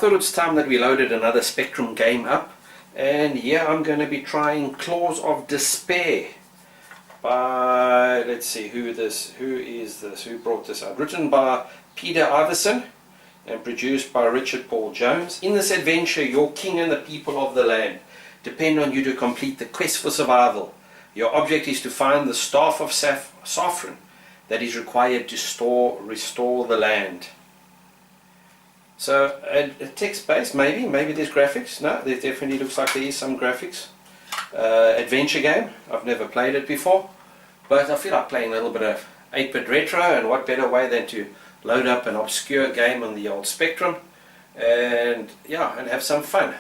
thought it's time that we loaded another Spectrum game up, and here I'm going to be trying Claws of Despair by, let's see, who is this, who brought this out? Written by Peter Iverson and produced by Richard Paul Jones. In this adventure, your king and the people of the land depend on you to complete the quest for survival. Your object is to find the Staff of Saffron that is required to restore the land. So a text-based, maybe there's graphics. No, there definitely looks like there is some graphics. Adventure game. I've never played it before, but I feel like playing a little bit of 8-bit retro, and what better way than to load up an obscure game on the old Spectrum and yeah, and have some fun.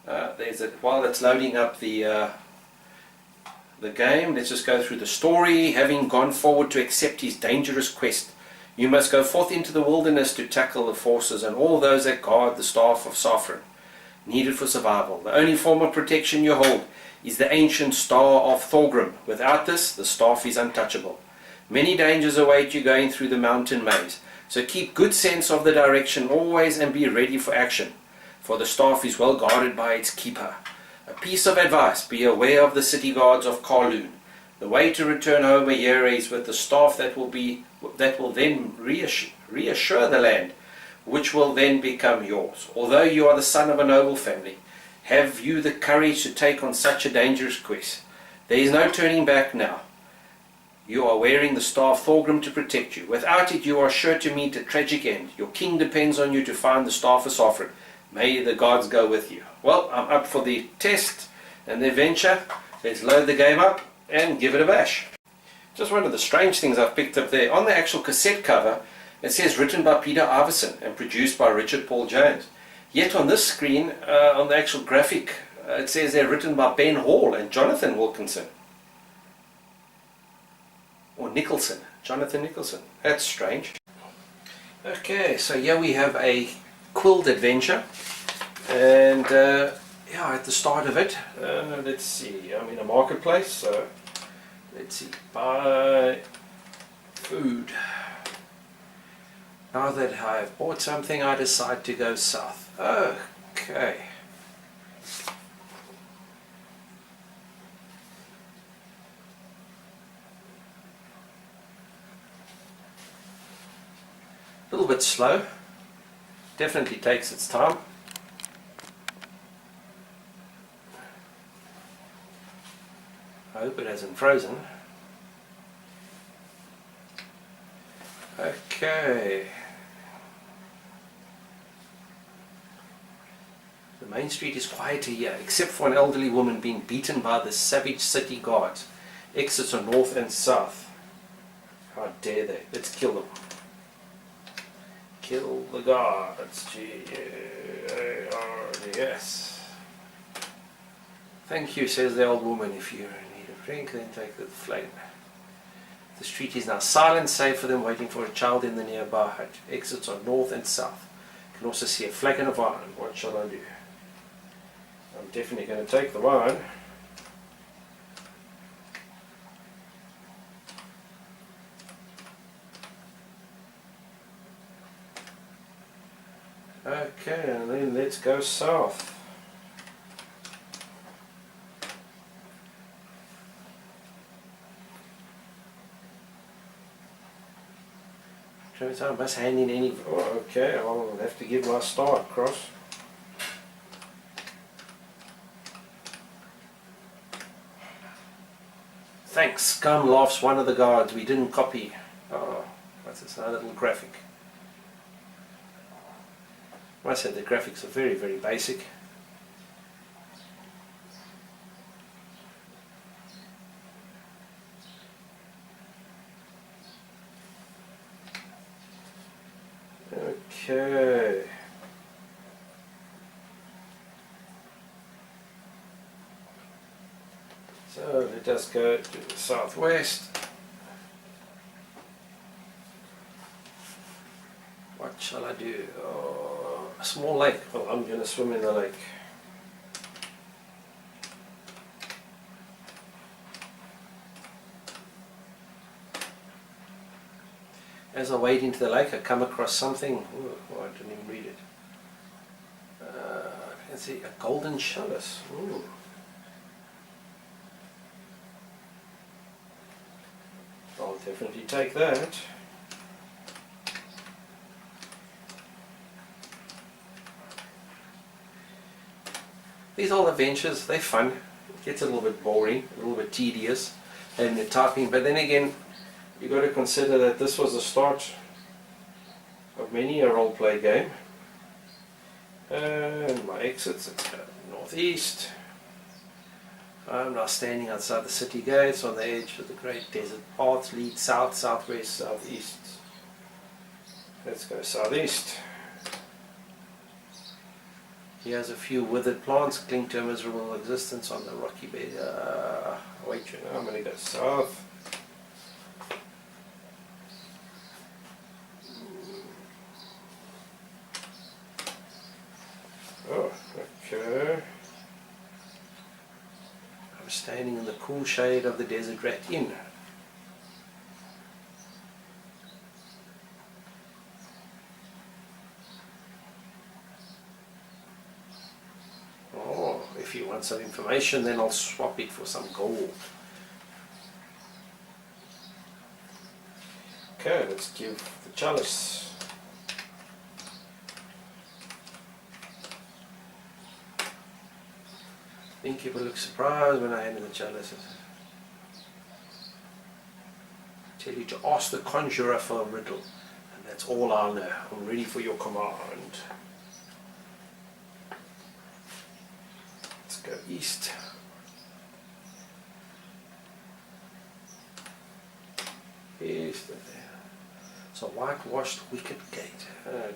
While it's loading up the game, let's just go through the story. Having gone forward to accept his dangerous quest, you must go forth into the wilderness to tackle the forces and all those that guard the Staff of Saffron, needed for survival. The only form of protection you hold is the ancient Star of Thorgrim. Without this, the staff is untouchable. Many dangers await you going through the mountain maze, so keep good sense of the direction always and be ready for action, for the staff is well guarded by its keeper. A piece of advice: be aware of the city guards of Kowloon. The way to return home a year is with the staff that will then reassure the land, which will then become yours. Although you are the son of a noble family, have you the courage to take on such a dangerous quest? There is no turning back now. You are wearing the Staff Thorgrim to protect you. Without it, you are sure to meet a tragic end. Your king depends on you to find the Staff of Saffron. May the gods go with you. Well, I'm up for the test and the adventure. Let's load the game up and give it a bash. Just one of the strange things I've picked up there. On the actual cassette cover, it says written by Peter Iverson and produced by Richard Paul Jones. Yet on this screen, on the actual graphic, it says they're written by Ben Hall and Jonathan Wilkinson. Or Nicholson. Jonathan Nicholson. That's strange. Okay, so here we have a Quill Adventure. And yeah, at the start of it, let's see, I'm in a marketplace, so let's see, buy food. Now that I've bought something, I decide to go south. Okay. A little bit slow. Definitely takes its time. I hope it hasn't frozen. Okay. The main street is quieter here, except for an elderly woman being beaten by the savage city guards. Exits are north and south. How dare they? Let's kill them. Kill the guards. G-A-R-D-S. Thank you, says the old woman. If you're in need of drink, then take the flame. The street is now silent, save for them waiting for a child in the nearby hut. Exits are north and south. You can also see a flagon of wine. What shall I do? I'm definitely going to take the wine. Okay, and then let's go south. I must hand in any... Oh, okay, I'll have to give my star across. Thanks, Scum, laughs one of the guards. We didn't copy. Oh, what's this? Another little graphic. I must say the graphics are very, very basic. Okay. So let us go to the southwest. What shall I do? Oh, a small lake. Well, I'm going to swim in the lake. As I wade into the lake, I come across something. Oh, I didn't even read it. Let's see, a golden chalice. Ooh. I'll definitely take that. These old adventures, they're fun. It gets a little bit boring, a little bit tedious, and the typing. But then again, you've got to consider that this was the start of many a role-play game. And my exits, let's go northeast. I'm now standing outside the city gates on the edge of the great desert paths lead south, southwest, southeast. Let's go southeast. Here's a few withered plants cling to a miserable existence on the rocky bed. Wait, I'm going to go south. Oh, okay. I'm standing in the cool shade of the Desert Rat Inn. Oh, if you want some information, then I'll swap it for some gold. Okay, let's give the chalice. I think people look surprised when I handle the chalices. I tell you to ask the conjurer for a riddle, and that's all I'll know. I'm ready for your command. Let's go east. East of there. It's a whitewashed wicket gate.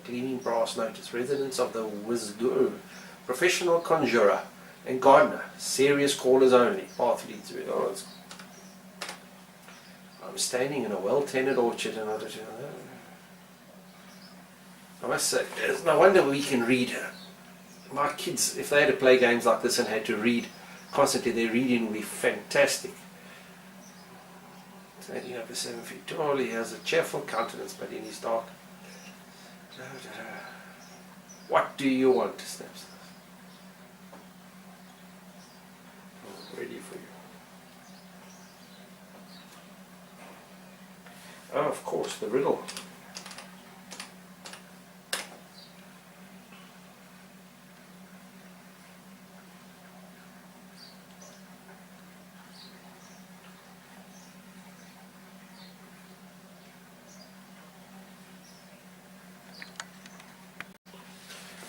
Gleaming brass notice. Residents of the Wizgo. Professional conjurer and gardener. Serious callers only. Path leads through. Oh, I'm standing in a well-tended orchard and I must say, it's no wonder we can read. My kids, if they had to play games like this and had to read constantly, their reading would be fantastic. Standing over 7 feet tall, he has a cheerful countenance, but in his dark. What do you want? Snaps. Ready for you. Oh, of course, the riddle.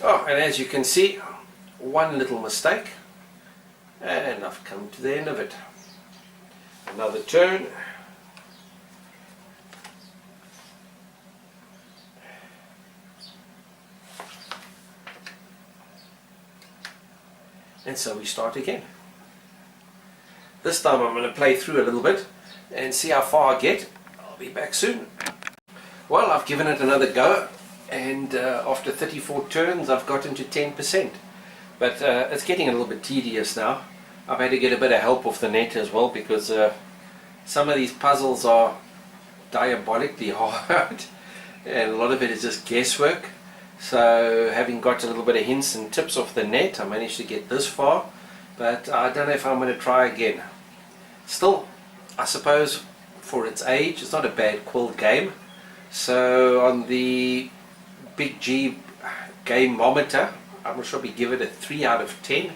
Oh, and as you can see, one little mistake. And I've come to the end of it. Another turn. And so we start again. This time I'm going to play through a little bit and see how far I get. I'll be back soon. Well, I've given it another go, and after 34 turns I've gotten to 10%. But it's getting a little bit tedious now. I've had to get a bit of help off the net as well, because some of these puzzles are diabolically hard and a lot of it is just guesswork. So having got a little bit of hints and tips off the net, I managed to get this far, but I don't know if I'm going to try again. Still, I suppose for its age, it's not a bad Quill game. So on the Big G gameometer, I'm going to probably give it a 3 out of 10.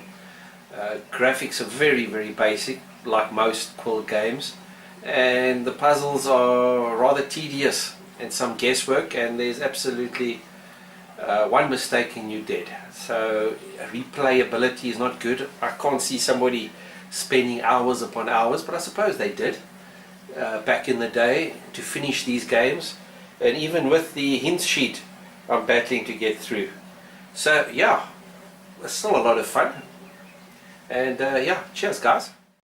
Graphics are very, very basic, like most Quill games, and the puzzles are rather tedious and some guesswork, and there's absolutely one mistake and you're dead. So replayability is not good. I can't see somebody spending hours upon hours, but I suppose they did back in the day to finish these games, and even with the hint sheet I'm battling to get through. So yeah, it's still a lot of fun, and yeah, cheers guys.